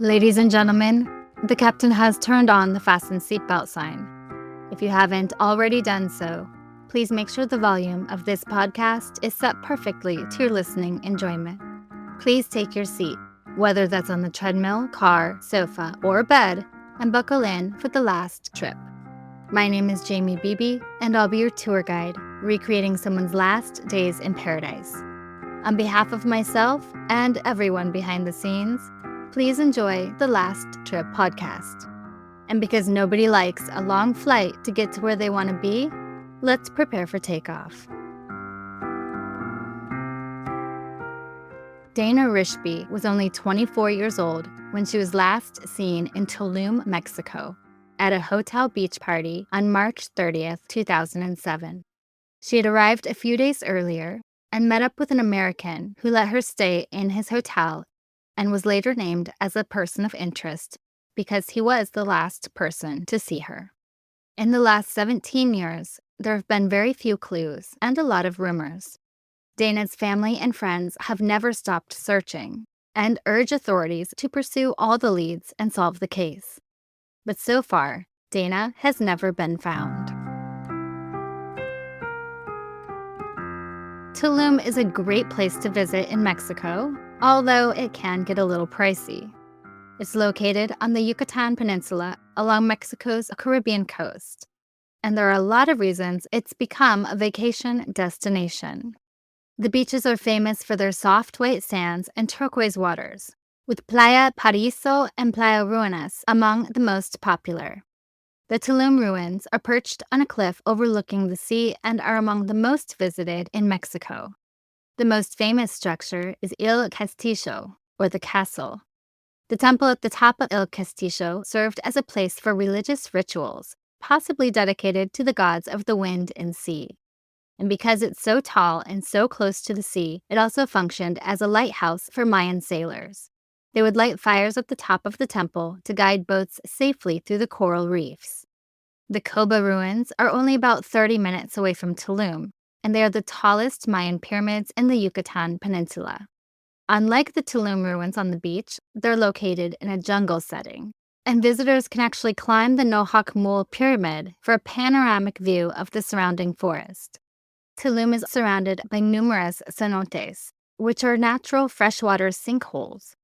Ladies and gentlemen, the captain has turned on the fasten seatbelt sign. If you haven't already done so, please make sure the volume of this podcast is set perfectly to your listening enjoyment. Please take your seat, whether that's on the treadmill, car, sofa, or bed, and buckle in for the last trip. My name is Jamie Beebe, and I'll be your tour guide, recreating someone's last days in paradise. On behalf of myself and everyone behind the scenes, please enjoy the Last Trip podcast. And because nobody likes a long flight to get to where they want to be, let's prepare for takeoff. Dana Rishpy was only 24 years old when she was last seen in Tulum, Mexico, at a hotel beach party on March 30th, 2007. She had arrived a few days earlier and met up with an American who let her stay in his hotel and was later named as a person of interest because he was the last person to see her. In the last 17 years, there have been very few clues and a lot of rumors. Dana's family and friends have never stopped searching and urge authorities to pursue all the leads and solve the case. But so far, Dana has never been found. Tulum is a great place to visit in Mexico, although it can get a little pricey. It's located on the Yucatan Peninsula along Mexico's Caribbean coast, and there are a lot of reasons it's become a vacation destination. The beaches are famous for their soft white sands and turquoise waters, with Playa Paraíso and Playa Ruinas among the most popular. The Tulum ruins are perched on a cliff overlooking the sea and are among the most visited in Mexico. The most famous structure is El Castillo, or the castle. The temple at the top of El Castillo served as a place for religious rituals, possibly dedicated to the gods of the wind and sea. And because it's so tall and so close to the sea, it also functioned as a lighthouse for Mayan sailors. They would light fires at the top of the temple to guide boats safely through the coral reefs. The Coba ruins are only about 30 minutes away from Tulum, and they are the tallest Mayan pyramids in the Yucatan Peninsula. Unlike the Tulum ruins on the beach, they're located in a jungle setting, and visitors can actually climb the Nohak Mul pyramid for a panoramic view of the surrounding forest. Tulum is surrounded by numerous cenotes, which are natural freshwater sinkholes.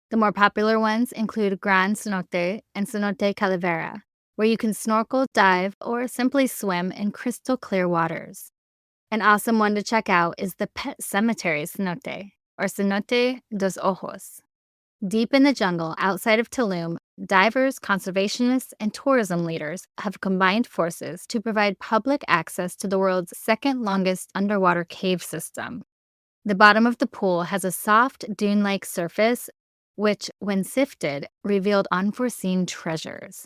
The more popular ones include Gran Cenote and Cenote Calavera, where you can snorkel, dive, or simply swim in crystal clear waters. An awesome one to check out is the Pet Cemetery Cenote, or Cenote dos Ojos. Deep in the jungle outside of Tulum, divers, conservationists, and tourism leaders have combined forces to provide public access to the world's second longest underwater cave system. The bottom of the pool has a soft, dune-like surface, which, when sifted, revealed unforeseen treasures.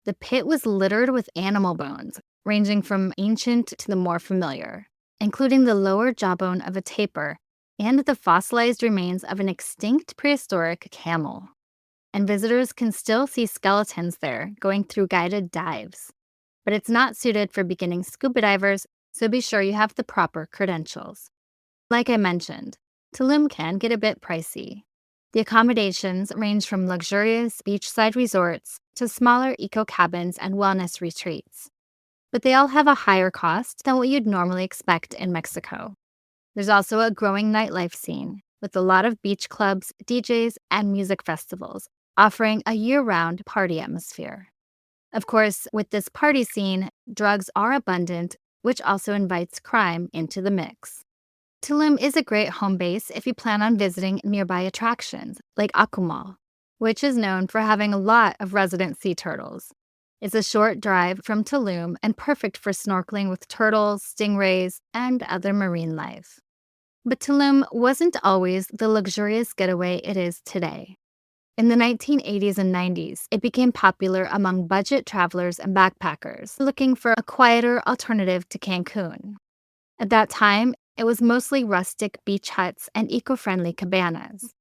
The pit was littered with animal bones, ranging from ancient to the more familiar, including the lower jawbone of a tapir and the fossilized remains of an extinct prehistoric camel. And visitors can still see skeletons there going through guided dives. But it's not suited for beginning scuba divers, so be sure you have the proper credentials. Like I mentioned, Tulum can get a bit pricey. The accommodations range from luxurious beachside resorts to smaller eco-cabins and wellness retreats. But they all have a higher cost than what you'd normally expect in Mexico. There's also a growing nightlife scene, with a lot of beach clubs, DJs, and music festivals, offering a year-round party atmosphere. Of course, with this party scene, drugs are abundant, which also invites crime into the mix. Tulum is a great home base if you plan on visiting nearby attractions, like Akumal, which is known for having a lot of resident sea turtles. It's a short drive from Tulum and perfect for snorkeling with turtles, stingrays, and other marine life. But Tulum wasn't always the luxurious getaway it is today. In the 1980s and 90s, it became popular among budget travelers and backpackers looking for a quieter alternative to Cancun. At that time, it was mostly rustic beach huts and eco-friendly cabanas.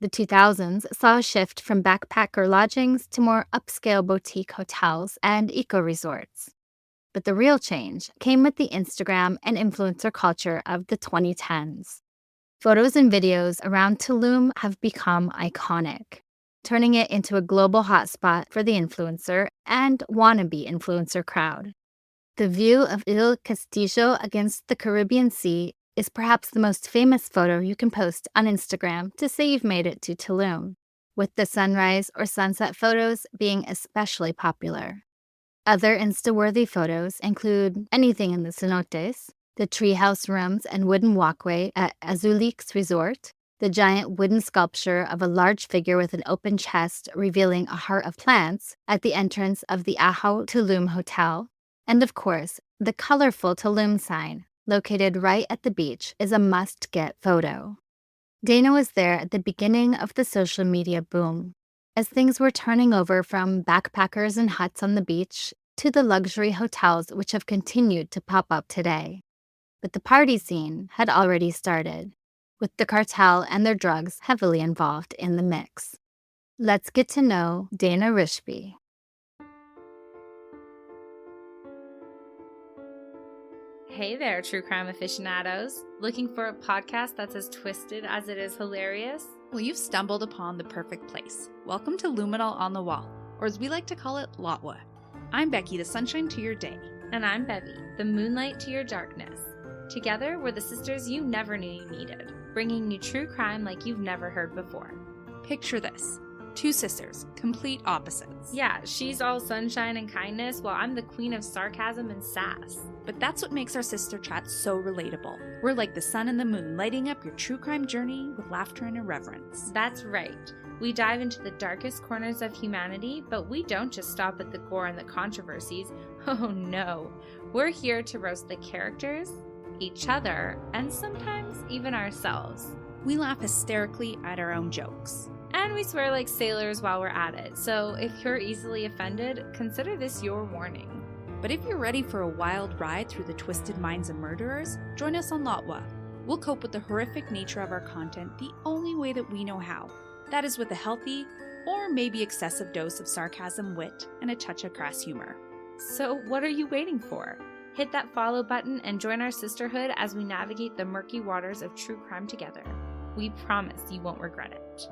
The 2000s saw a shift from backpacker lodgings to more upscale boutique hotels and eco-resorts. But the real change came with the Instagram and influencer culture of the 2010s. Photos and videos around Tulum have become iconic. turning it into a global hotspot for the influencer and wannabe influencer crowd. The view of Il Castillo against the Caribbean Sea is perhaps the most famous photo you can post on Instagram to say you've made it to Tulum, with the sunrise or sunset photos being especially popular. Other Insta-worthy photos include anything in the cenotes, the treehouse rooms and wooden walkway at Azulix Resort, the giant wooden sculpture of a large figure with an open chest revealing a heart of plants at the entrance of the Aho Tulum Hotel, and of course, the colorful Tulum sign, located right at the beach, is a must-get photo. Dana was there at the beginning of the social media boom, as things were turning over from backpackers and huts on the beach to the luxury hotels which have continued to pop up today. But the party scene had already started, with the cartel and their drugs heavily involved in the mix. Let's get to know Dana Rishpy. Hey there, true crime aficionados. Looking for a podcast that's as twisted as it is hilarious? Well, you've stumbled upon the perfect place. Welcome to Luminol On The Wall, or as we like to call it, Lotwa. I'm Becky, the sunshine to your day. And I'm Bevy, the moonlight to your darkness. Together, we're the sisters you never knew you needed, bringing you true crime like you've never heard before. Picture this. Two sisters, complete opposites. Yeah, she's all sunshine and kindness, while I'm the queen of sarcasm and sass. But that's what makes our sister chat so relatable. We're like the sun and the moon, lighting up your true crime journey with laughter and irreverence. That's right. We dive into the darkest corners of humanity, but we don't just stop at the gore and the controversies. Oh no. We're here to roast the characters, each other, and sometimes even ourselves. We laugh hysterically at our own jokes. And we swear like sailors while we're at it, so if you're easily offended, consider this your warning. But if you're ready for a wild ride through the twisted minds of murderers, join us on Lotwa. We'll cope with the horrific nature of our content the only way that we know how. That is with a healthy, or maybe excessive dose of sarcasm, wit, and a touch of crass humor. So what are you waiting for? Hit that follow button and join our sisterhood as we navigate the murky waters of true crime together. We promise you won't regret it.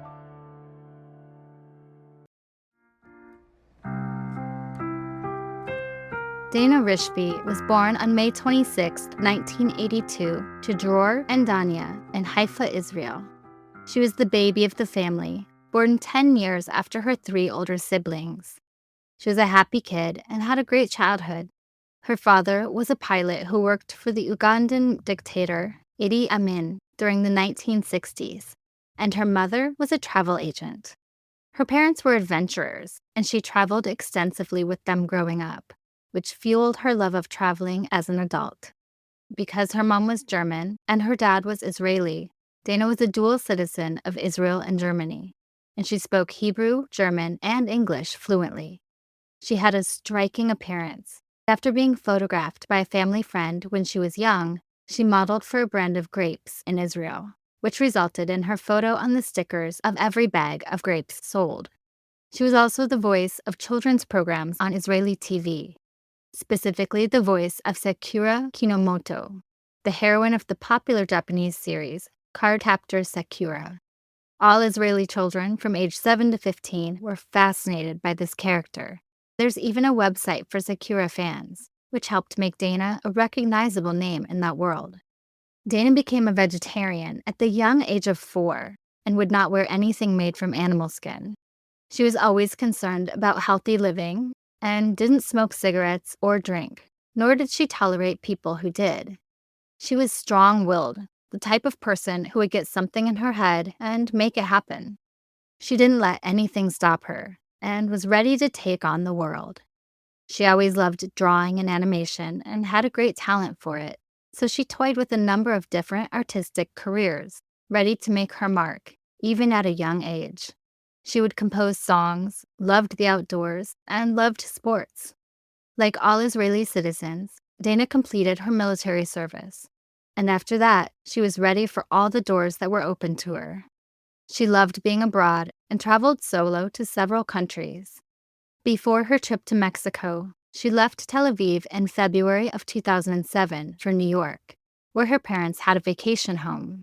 Dana Rishpy was born on May 26, 1982, to Dror and Danya in Haifa, Israel. She was the baby of the family, born 10 years after her 3 older siblings. She was a happy kid and had a great childhood. Her father was a pilot who worked for the Ugandan dictator Idi Amin during the 1960s, and her mother was a travel agent. Her parents were adventurers, and she traveled extensively with them growing up, which fueled her love of traveling as an adult. Because her mom was German and her dad was Israeli, Dana was a dual citizen of Israel and Germany, and she spoke Hebrew, German, and English fluently. She had a striking appearance. After being photographed by a family friend when she was young, she modeled for a brand of grapes in Israel, which resulted in her photo on the stickers of every bag of grapes sold. She was also the voice of children's programs on Israeli TV, specifically the voice of Sakura Kinomoto, the heroine of the popular Japanese series Cardcaptor Sakura. All Israeli children from age 7 to 15 were fascinated by this character. There's even a website for Sakura fans, which helped make Dana a recognizable name in that world. Dana became a vegetarian at the young age of 4 and would not wear anything made from animal skin. She was always concerned about healthy living and didn't smoke cigarettes or drink, nor did she tolerate people who did. She was strong-willed, the type of person who would get something in her head and make it happen. She didn't let anything stop her and was ready to take on the world. She always loved drawing and animation and had a great talent for it, so she toyed with a number of different artistic careers, ready to make her mark, even at a young age. She would compose songs, loved the outdoors, and loved sports. Like all Israeli citizens, Dana completed her military service, and after that, she was ready for all the doors that were open to her. She loved being abroad and traveled solo to several countries. Before her trip to Mexico, she left Tel Aviv in February of 2007 for New York, where her parents had a vacation home.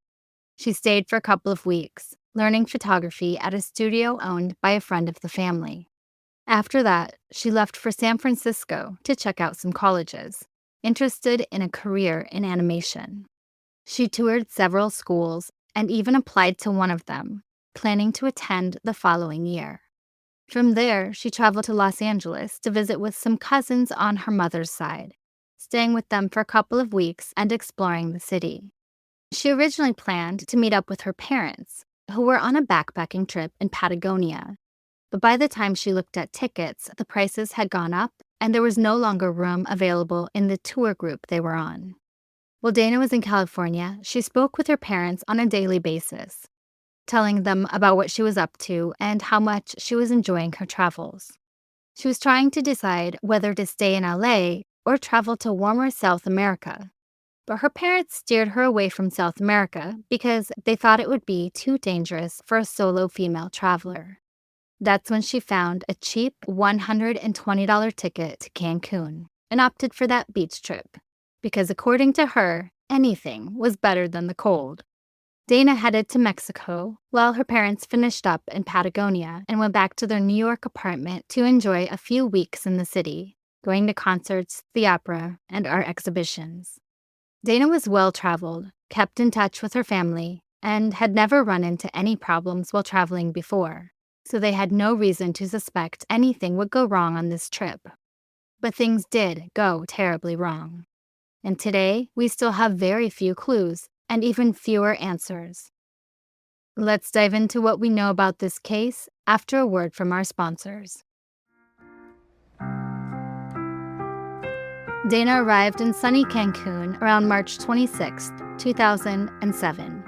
She stayed for a couple of weeks, learning photography at a studio owned by a friend of the family. After that, she left for San Francisco to check out some colleges, interested in a career in animation. She toured several schools and even applied to one of them, planning to attend the following year. From there, she traveled to Los Angeles to visit with some cousins on her mother's side, staying with them for a couple of weeks and exploring the city. She originally planned to meet up with her parents, who were on a backpacking trip in Patagonia. But by the time she looked at tickets, the prices had gone up and there was no longer room available in the tour group they were on. While Dana was in California, she spoke with her parents on a daily basis, telling them about what she was up to and how much she was enjoying her travels. She was trying to decide whether to stay in LA or travel to warmer South America. But her parents steered her away from South America because they thought it would be too dangerous for a solo female traveler. That's when she found a cheap $120 ticket to Cancun and opted for that beach trip, because according to her, anything was better than the cold. Dana headed to Mexico while her parents finished up in Patagonia and went back to their New York apartment to enjoy a few weeks in the city, going to concerts, the opera, and art exhibitions. Dana was well-traveled, kept in touch with her family, and had never run into any problems while traveling before, so they had no reason to suspect anything would go wrong on this trip. But things did go terribly wrong. And today, we still have very few clues and even fewer answers. Let's dive into what we know about this case after a word from our sponsors. Dana arrived in sunny Cancun around March 26, 2007.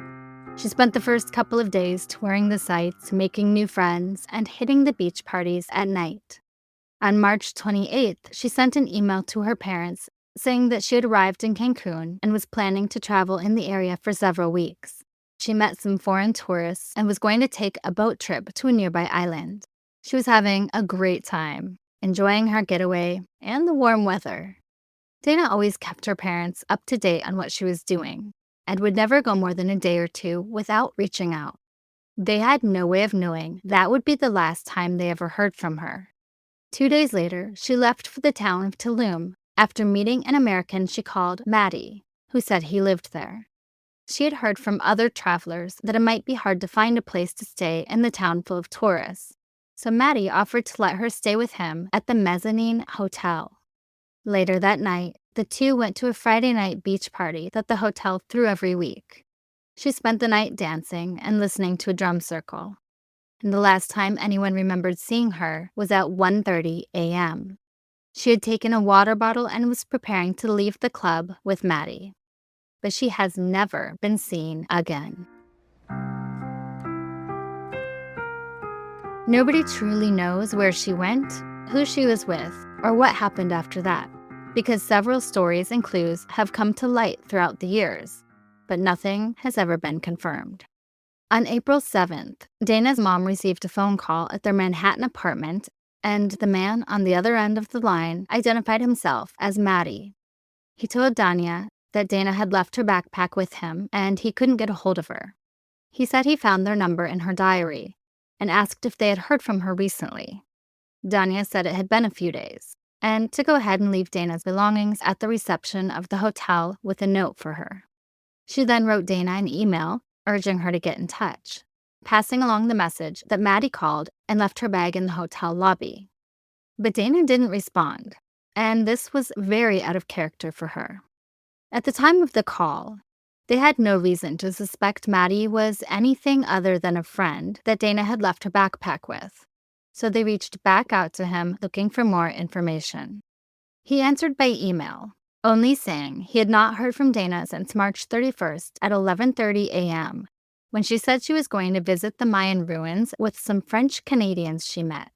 She spent the first couple of days touring the sites, making new friends, and hitting the beach parties at night. On March 28th, she sent an email to her parents saying that she had arrived in Cancun and was planning to travel in the area for several weeks. She met some foreign tourists and was going to take a boat trip to a nearby island. She was having a great time, enjoying her getaway and the warm weather. Dana always kept her parents up to date on what she was doing and would never go more than a day or two without reaching out. They had no way of knowing that would be the last time they ever heard from her. 2 days later, she left for the town of Tulum after meeting an American she called Maddie, who said he lived there. She had heard from other travelers that it might be hard to find a place to stay in the town full of tourists, so Maddie offered to let her stay with him at the Mezzanine Hotel. Later that night, the two went to a Friday night beach party that the hotel threw every week. She spent the night dancing and listening to a drum circle. And the last time anyone remembered seeing her was at 1:30 a.m. She had taken a water bottle and was preparing to leave the club with Maddie. But she has never been seen again. Nobody truly knows where she went, who she was with, or what happened after that, because several stories and clues have come to light throughout the years, but nothing has ever been confirmed. On April 7th, Dana's mom received a phone call at their Manhattan apartment, and the man on the other end of the line identified himself as Maddie. He told Danya that Dana had left her backpack with him and he couldn't get a hold of her. He said he found their number in her diary and asked if they had heard from her recently. Danya said it had been a few days, and to go ahead and leave Dana's belongings at the reception of the hotel with a note for her. She then wrote Dana an email urging her to get in touch, passing along the message that Maddie called and left her bag in the hotel lobby. But Dana didn't respond, and this was very out of character for her. At the time of the call, they had no reason to suspect Maddie was anything other than a friend that Dana had left her backpack with, so they reached back out to him looking for more information. He answered by email, only saying he had not heard from Dana since March 31st at 11:30 a.m., when she said she was going to visit the Mayan ruins with some French Canadians she met.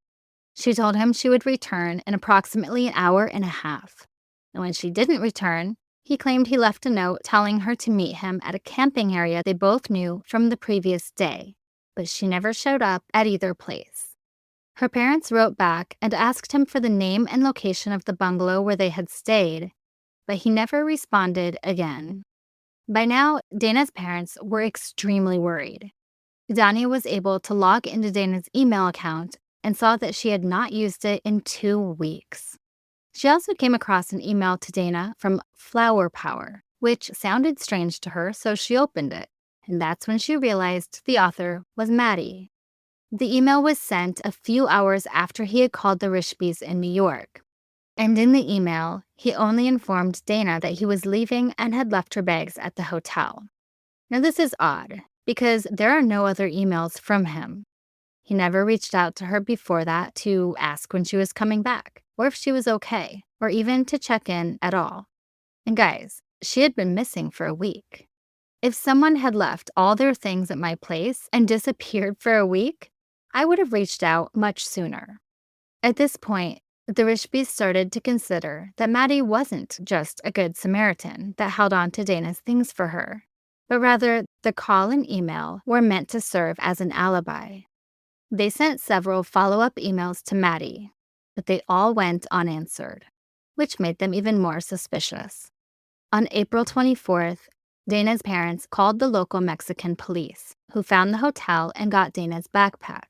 She told him she would return in approximately an hour and a half, and when she didn't return, he claimed he left a note telling her to meet him at a camping area they both knew from the previous day, but she never showed up at either place. Her parents wrote back and asked him for the name and location of the bungalow where they had stayed, but he never responded again. By now, Dana's parents were extremely worried. Dania was able to log into Dana's email account and saw that she had not used it in 2 weeks. She also came across an email to Dana from Flower Power, which sounded strange to her, so she opened it. And that's when she realized the author was Maddie. The email was sent a few hours after he had called the Rishpys in New York. And in the email, he only informed Dana that he was leaving and had left her bags at the hotel. Now, this is odd, because there are no other emails from him. He never reached out to her before that to ask when she was coming back, or if she was okay, or even to check in at all. And guys, she had been missing for a week. If someone had left all their things at my place and disappeared for a week, I would have reached out much sooner. At this point, the Rishbys started to consider that Maddie wasn't just a good Samaritan that held on to Dana's things for her, but rather the call and email were meant to serve as an alibi. They sent several follow-up emails to Maddie, but they all went unanswered, which made them even more suspicious. On April 24th, Dana's parents called the local Mexican police, who found the hotel and got Dana's backpack.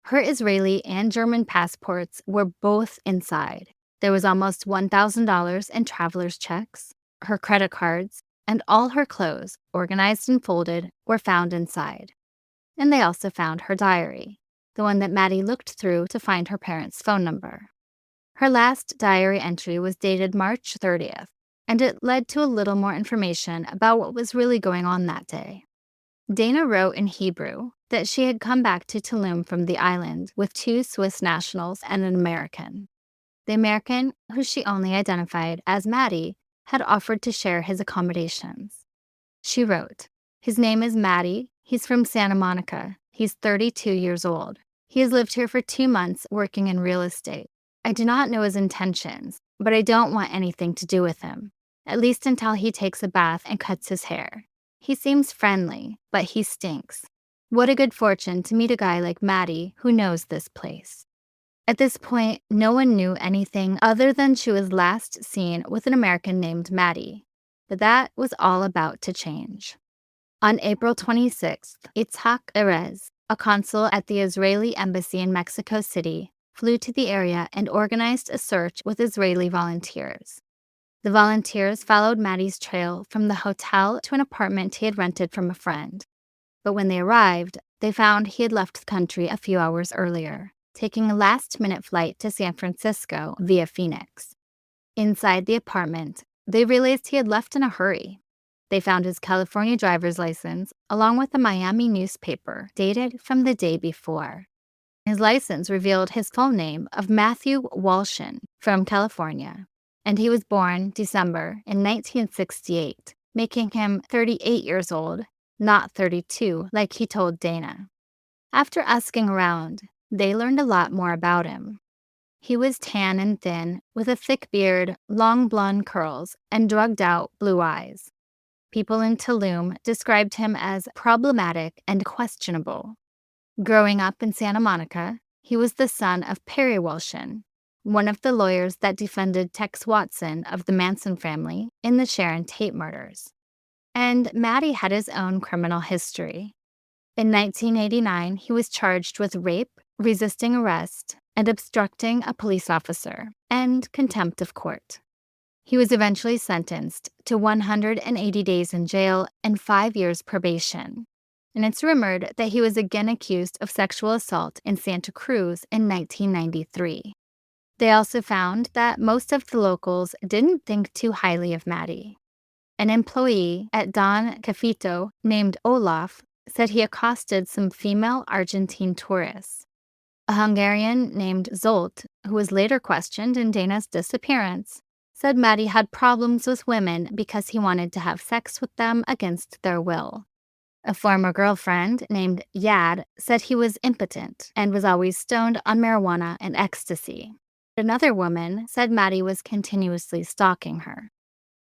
Her Israeli and German passports were both inside. There was almost $1,000 in traveler's checks, her credit cards, and all her clothes, organized and folded, were found inside. And they also found her diary, the one that Maddie looked through to find her parents' phone number. Her last diary entry was dated March 30th, and it led to a little more information about what was really going on that day. Dana wrote in Hebrew that she had come back to Tulum from the island with 2 Swiss nationals and an American. The American, who she only identified as Maddie, had offered to share his accommodations. She wrote, "His name is Maddie. He's from Santa Monica. He's 32 years old. He has lived here for 2 months working in real estate. I do not know his intentions, but I don't want anything to do with him, at least until he takes a bath and cuts his hair. He seems friendly, but he stinks. What a good fortune to meet a guy like Maddie who knows this place." At this point, no one knew anything other than she was last seen with an American named Maddie, but that was all about to change. On April 26th, Itzhak Erez, a consul at the Israeli embassy in Mexico City, flew to the area and organized a search with Israeli volunteers. The volunteers followed Maddie's trail from the hotel to an apartment he had rented from a friend. But when they arrived, they found he had left the country a few hours earlier, taking a last-minute flight to San Francisco via Phoenix. Inside the apartment, they realized he had left in a hurry. They found his California driver's license, along with a Miami newspaper dated from the day before. His license revealed his full name of Matthew Walshin from California, and he was born December in 1968, making him 38 years old, not 32 like he told Dana. After asking around, they learned a lot more about him. He was tan and thin, with a thick beard, long blonde curls, and drugged-out blue eyes. People in Tulum described him as problematic and questionable. Growing up in Santa Monica, he was the son of Perry Walshin, one of the lawyers that defended Tex Watson of the Manson family in the Sharon Tate murders. And Maddie had his own criminal history. In 1989, he was charged with rape, resisting arrest, and obstructing a police officer, and contempt of court. He was eventually sentenced to 180 days in jail and 5 years probation. And it's rumored that he was again accused of sexual assault in Santa Cruz in 1993. They also found that most of the locals didn't think too highly of Maddie. An employee at Don Cafito named Olaf said he accosted some female Argentine tourists. A Hungarian named Zolt, who was later questioned in Dana's disappearance, said Maddie had problems with women because he wanted to have sex with them against their will. A former girlfriend named Yad said he was impotent and was always stoned on marijuana and ecstasy. Another woman said Maddie was continuously stalking her.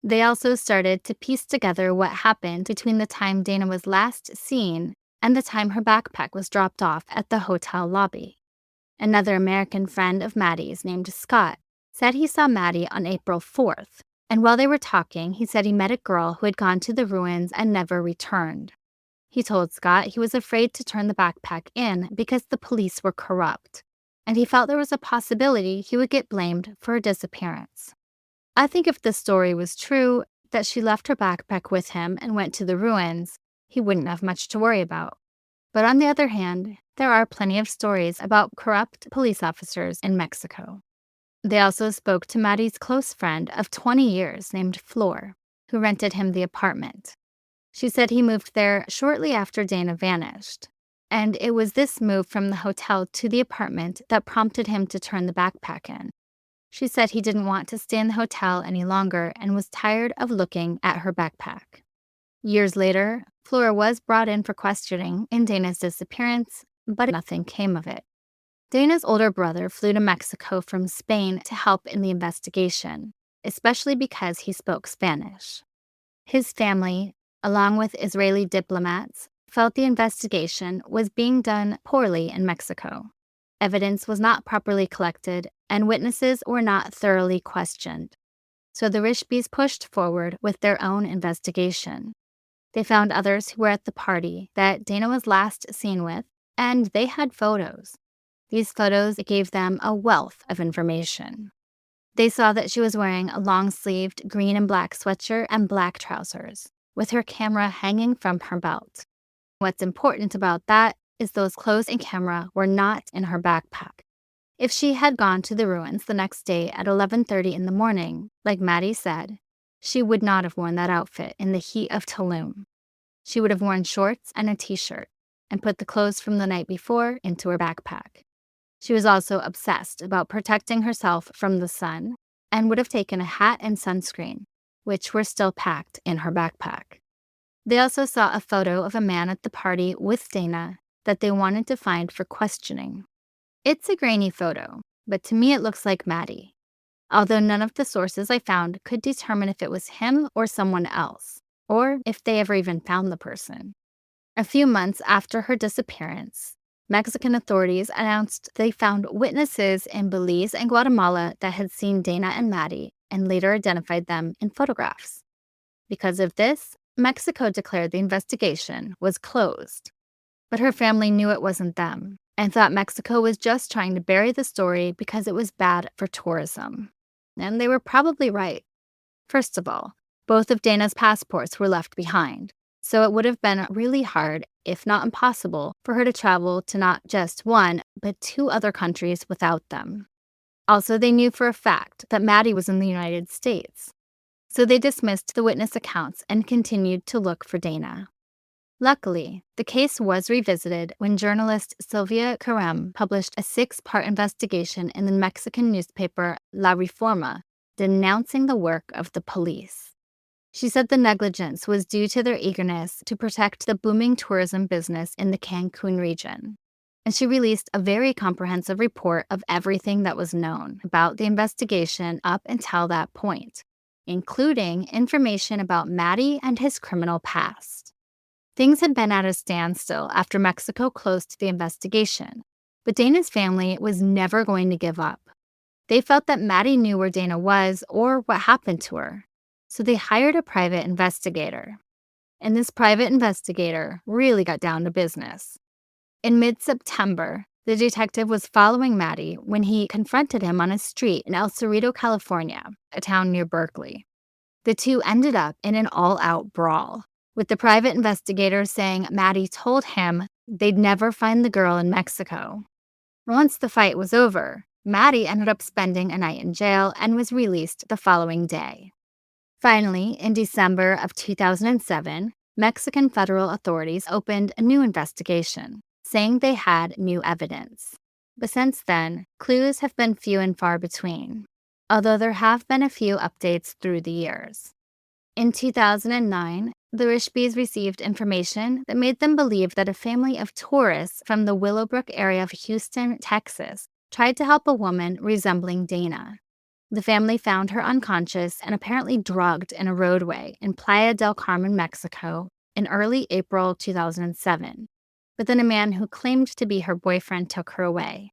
They also started to piece together what happened between the time Dana was last seen and the time her backpack was dropped off at the hotel lobby. Another American friend of Maddie's named Scott said he saw Maddie on April 4th, and while they were talking, he said he met a girl who had gone to the ruins and never returned. He told Scott he was afraid to turn the backpack in because the police were corrupt, and he felt there was a possibility he would get blamed for her disappearance. I think if the story was true, that she left her backpack with him and went to the ruins, he wouldn't have much to worry about. But on the other hand, there are plenty of stories about corrupt police officers in Mexico. They also spoke to Maddie's close friend of 20 years named Flor, who rented him the apartment. She said he moved there shortly after Dana vanished, and it was this move from the hotel to the apartment that prompted him to turn the backpack in. She said he didn't want to stay in the hotel any longer and was tired of looking at her backpack. Years later, Flora was brought in for questioning in Dana's disappearance, but nothing came of it. Dana's older brother flew to Mexico from Spain to help in the investigation, especially because he spoke Spanish. His family, along with Israeli diplomats, felt the investigation was being done poorly in Mexico. Evidence was not properly collected, and witnesses were not thoroughly questioned. So the Rishpys pushed forward with their own investigation. They found others who were at the party that Dana was last seen with, and they had photos. These photos gave them a wealth of information. They saw that she was wearing a long-sleeved green and black sweatshirt and black trousers, with her camera hanging from her belt. What's important about that is those clothes and camera were not in her backpack. If she had gone to the ruins the next day at 11:30 in the morning, like Maddie said, she would not have worn that outfit in the heat of Tulum. She would have worn shorts and a t-shirt and put the clothes from the night before into her backpack. She was also obsessed about protecting herself from the sun and would have taken a hat and sunscreen, which were still packed in her backpack. They also saw a photo of a man at the party with Dana that they wanted to find for questioning. It's a grainy photo, but to me it looks like Maddie, although none of the sources I found could determine if it was him or someone else, or if they ever even found the person. A few months after her disappearance, Mexican authorities announced they found witnesses in Belize and Guatemala that had seen Dana and Maddie and later identified them in photographs. Because of this, Mexico declared the investigation was closed. But her family knew it wasn't them and thought Mexico was just trying to bury the story because it was bad for tourism. And they were probably right. First of all, both of Dana's passports were left behind, so it would have been really hard, if not impossible, for her to travel to not just one, but 2 other countries without them. Also, they knew for a fact that Maddie was in the United States, so they dismissed the witness accounts and continued to look for Dana. Luckily, the case was revisited when journalist Sylvia Carem published a 6-part investigation in the Mexican newspaper La Reforma, denouncing the work of the police. She said the negligence was due to their eagerness to protect the booming tourism business in the Cancun region. And she released a very comprehensive report of everything that was known about the investigation up until that point, including information about Maddie and his criminal past. Things had been at a standstill after Mexico closed the investigation, but Dana's family was never going to give up. They felt that Maddie knew where Dana was or what happened to her, so they hired a private investigator. And this private investigator really got down to business. In mid-September, the detective was following Maddie when he confronted him on a street in El Cerrito, California, a town near Berkeley. The two ended up in an all-out brawl, with the private investigator saying Maddie told him they'd never find the girl in Mexico. Once the fight was over, Maddie ended up spending a night in jail and was released the following day. Finally, in December of 2007, Mexican federal authorities opened a new investigation, saying they had new evidence. But since then, clues have been few and far between, although there have been a few updates through the years. In 2009, the Rishpys received information that made them believe that a family of tourists from the Willowbrook area of Houston, Texas, tried to help a woman resembling Dana. The family found her unconscious and apparently drugged in a roadway in Playa del Carmen, Mexico, in early April 2007. But then a man who claimed to be her boyfriend took her away.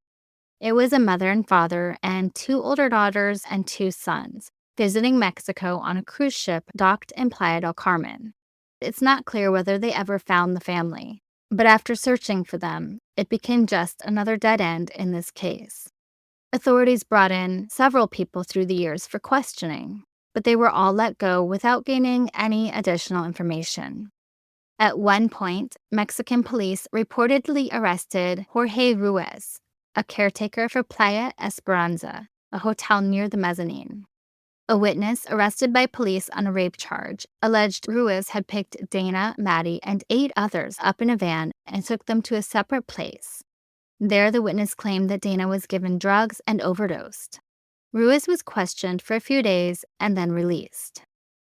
It was a mother and father and 2 older daughters and 2 sons, visiting Mexico on a cruise ship docked in Playa del Carmen. It's not clear whether they ever found the family, but after searching for them, it became just another dead end in this case. Authorities brought in several people through the years for questioning, but they were all let go without gaining any additional information. At one point, Mexican police reportedly arrested Jorge Ruiz, a caretaker for Playa Esperanza, a hotel near the mezzanine. A witness arrested by police on a rape charge alleged Ruiz had picked Dana, Maddie, and 8 others up in a van and took them to a separate place. There, the witness claimed that Dana was given drugs and overdosed. Ruiz was questioned for a few days and then released.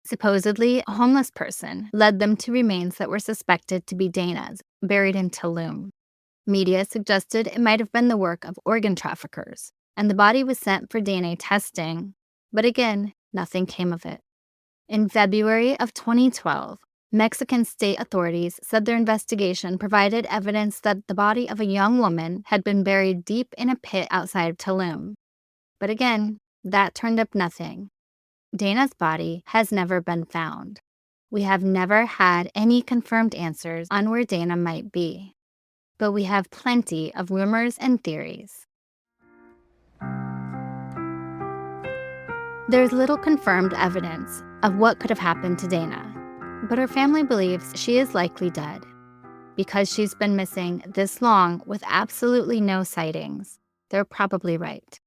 Supposedly, a homeless person led them to remains that were suspected to be Dana's, buried in Tulum. Media suggested it might have been the work of organ traffickers, and the body was sent for DNA testing, but again, nothing came of it. In February of 2012, Mexican state authorities said their investigation provided evidence that the body of a young woman had been buried deep in a pit outside of Tulum. But again, that turned up nothing. Dana's body has never been found. We have never had any confirmed answers on where Dana might be. But we have plenty of rumors and theories. There's little confirmed evidence of what could have happened to Dana, but her family believes she is likely dead. Because she's been missing this long with absolutely no sightings, they're probably right.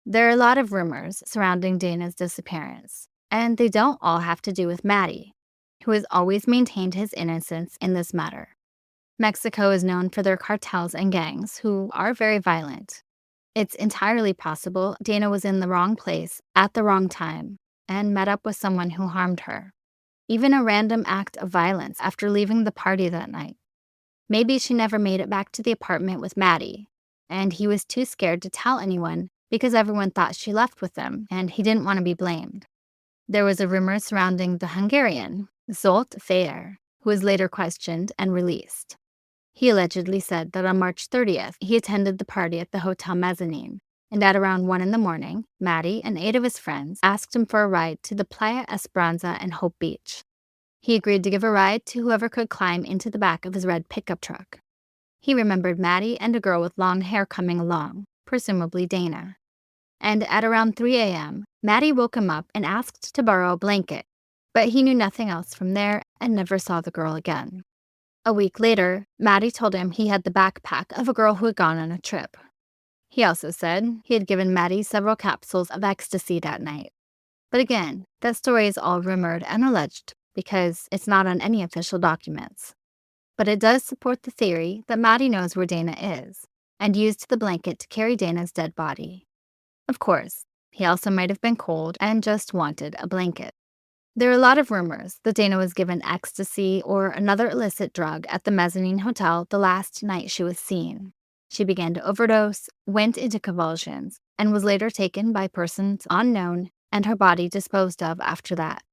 There are a lot of rumors surrounding Dana's disappearance, and they don't all have to do with Maddie, who has always maintained his innocence in this matter. Mexico is known for their cartels and gangs, who are very violent. It's entirely possible Dana was in the wrong place at the wrong time and met up with someone who harmed her. Even a random act of violence after leaving the party that night. Maybe she never made it back to the apartment with Maddie, and he was too scared to tell anyone because everyone thought she left with him and he didn't want to be blamed. There was a rumor surrounding the Hungarian, Zsolt Feyer, who was later questioned and released. He allegedly said that on March 30th, he attended the party at the hotel mezzanine, and at around 1 a.m, Maddie and 8 of his friends asked him for a ride to the Playa Esperanza and Hope Beach. He agreed to give a ride to whoever could climb into the back of his red pickup truck. He remembered Maddie and a girl with long hair coming along, presumably Dana. And at around 3 a.m., Maddie woke him up and asked to borrow a blanket, but he knew nothing else from there and never saw the girl again. A week later, Maddie told him he had the backpack of a girl who had gone on a trip. He also said he had given Maddie several capsules of ecstasy that night. But again, that story is all rumored and alleged because it's not on any official documents. But it does support the theory that Maddie knows where Dana is and used the blanket to carry Dana's dead body. Of course, he also might have been cold and just wanted a blanket. There are a lot of rumors that Dana was given ecstasy or another illicit drug at the Mezzanine Hotel the last night she was seen. She began to overdose, went into convulsions, and was later taken by persons unknown and her body disposed of after that.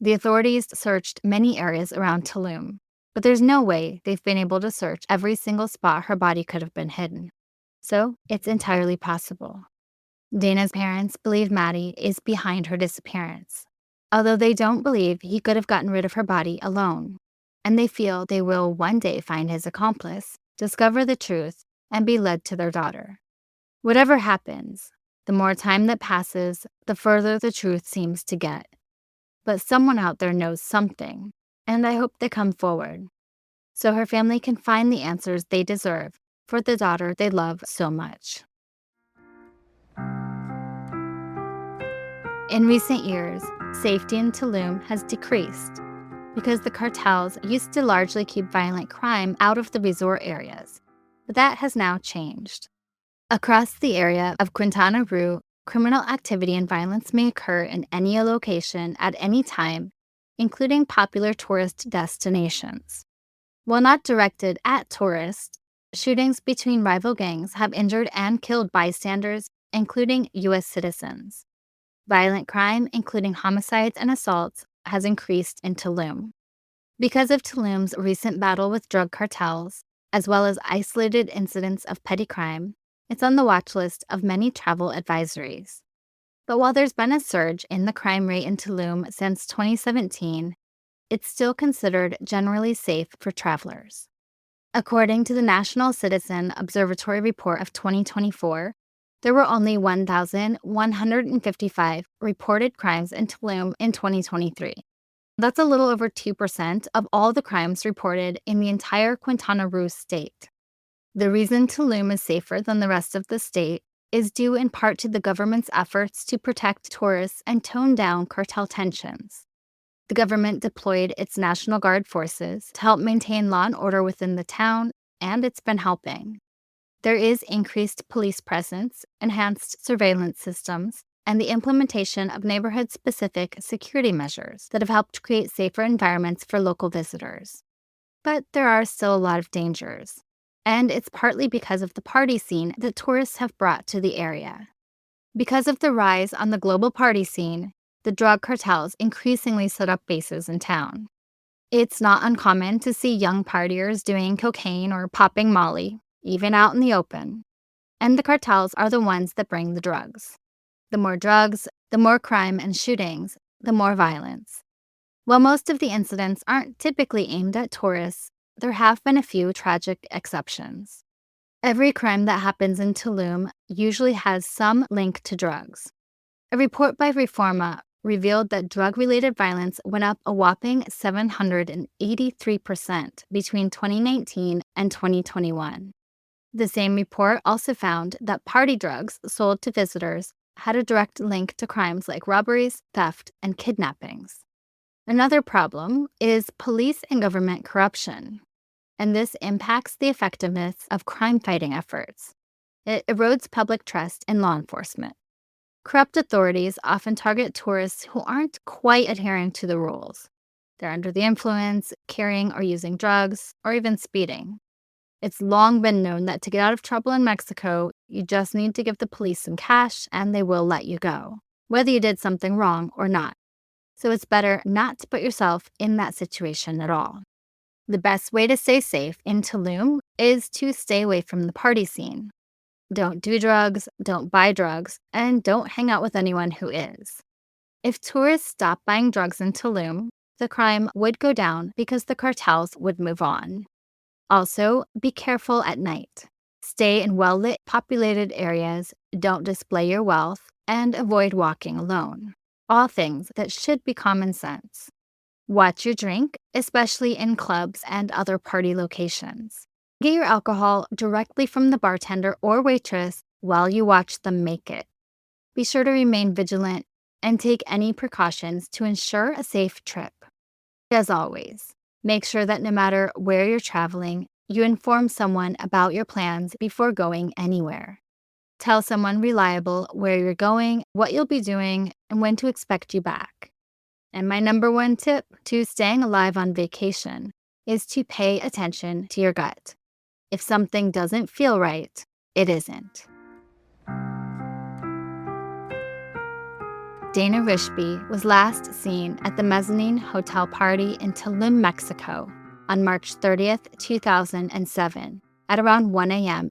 The authorities searched many areas around Tulum, but there's no way they've been able to search every single spot her body could have been hidden. So it's entirely possible. Dana's parents believe Maddie is behind her disappearance, although they don't believe he could have gotten rid of her body alone, and they feel they will one day find his accomplice, discover the truth, and be led to their daughter. Whatever happens, the more time that passes, the further the truth seems to get. But someone out there knows something, and I hope they come forward, so her family can find the answers they deserve for the daughter they love so much. In recent years, safety in Tulum has decreased because the cartels used to largely keep violent crime out of the resort areas, but that has now changed. Across the area of Quintana Roo, criminal activity and violence may occur in any location at any time, including popular tourist destinations. While not directed at tourists, shootings between rival gangs have injured and killed bystanders, including U.S. citizens. Violent crime, including homicides and assaults, has increased in Tulum. Because of Tulum's recent battle with drug cartels, as well as isolated incidents of petty crime, it's on the watch list of many travel advisories. But while there's been a surge in the crime rate in Tulum since 2017, it's still considered generally safe for travelers. According to the National Citizen Observatory Report of 2024, there were only 1,155 reported crimes in Tulum in 2023. That's a little over 2% of all the crimes reported in the entire Quintana Roo state. The reason Tulum is safer than the rest of the state is due in part to the government's efforts to protect tourists and tone down cartel tensions. The government deployed its National Guard forces to help maintain law and order within the town, and it's been helping. There is increased police presence, enhanced surveillance systems, and the implementation of neighborhood-specific security measures that have helped create safer environments for local visitors. But there are still a lot of dangers, and it's partly because of the party scene that tourists have brought to the area. Because of the rise on the global party scene, the drug cartels increasingly set up bases in town. It's not uncommon to see young partiers doing cocaine or popping Molly, even out in the open. And the cartels are the ones that bring the drugs. The more drugs, the more crime and shootings, the more violence. While most of the incidents aren't typically aimed at tourists, there have been a few tragic exceptions. Every crime that happens in Tulum usually has some link to drugs. A report by Reforma revealed that drug-related violence went up a whopping 783% between 2019 and 2021. The same report also found that party drugs sold to visitors had a direct link to crimes like robberies, theft, and kidnappings. Another problem is police and government corruption, and this impacts the effectiveness of crime-fighting efforts. It erodes public trust in law enforcement. Corrupt authorities often target tourists who aren't quite adhering to the rules. They're under the influence, carrying or using drugs, or even speeding. It's long been known that to get out of trouble in Mexico, you just need to give the police some cash and they will let you go, whether you did something wrong or not. So it's better not to put yourself in that situation at all. The best way to stay safe in Tulum is to stay away from the party scene. Don't do drugs, don't buy drugs, and don't hang out with anyone who is. If tourists stopped buying drugs in Tulum, the crime would go down because the cartels would move on. Also, be careful at night. Stay in well-lit, populated areas, don't display your wealth, and avoid walking alone. All things that should be common sense. Watch your drink, especially in clubs and other party locations. Get your alcohol directly from the bartender or waitress while you watch them make it. Be sure to remain vigilant and take any precautions to ensure a safe trip. As always, make sure that no matter where you're traveling, you inform someone about your plans before going anywhere. Tell someone reliable where you're going, what you'll be doing, and when to expect you back. And my number one tip to staying alive on vacation is to pay attention to your gut. If something doesn't feel right, it isn't. Dana Rishpy was last seen at the Mezzanine Hotel party in Tulum, Mexico on March 30th, 2007 at around 1 a.m.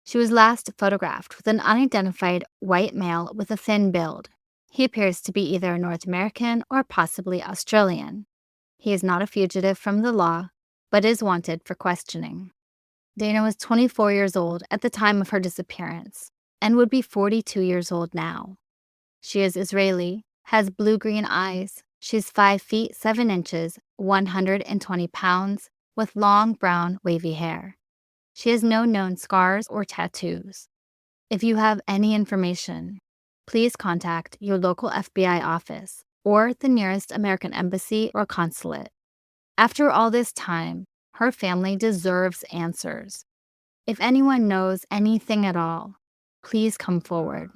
She was last photographed with an unidentified white male with a thin build. He appears to be either North American or possibly Australian. He is not a fugitive from the law, but is wanted for questioning. Dana was 24 years old at the time of her disappearance and would be 42 years old now. She is Israeli, has blue-green eyes. She's 5 feet 7 inches, 120 pounds, with long brown wavy hair. She has no known scars or tattoos. If you have any information, please contact your local FBI office or the nearest American embassy or consulate. After all this time, her family deserves answers. If anyone knows anything at all, please come forward.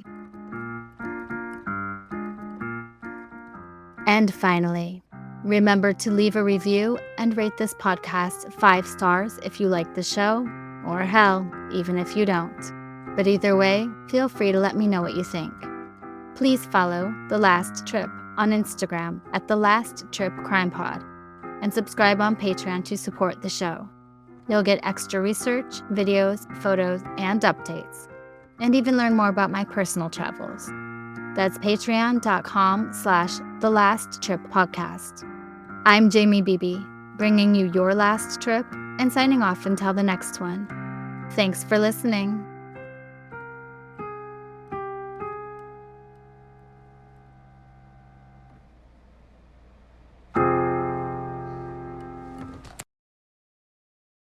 And finally, remember to leave a review and rate this podcast 5 stars if you like the show, or hell, even if you don't. But either way, feel free to let me know what you think. Please follow The Last Trip on Instagram at The Last Trip Crime Pod, and subscribe on Patreon to support the show. You'll get extra research, videos, photos, and updates, and even learn more about my personal travels. That's patreon.com/thelasttrippodcast. I'm Jamie Beebe, bringing you your last trip and signing off until the next one. Thanks for listening.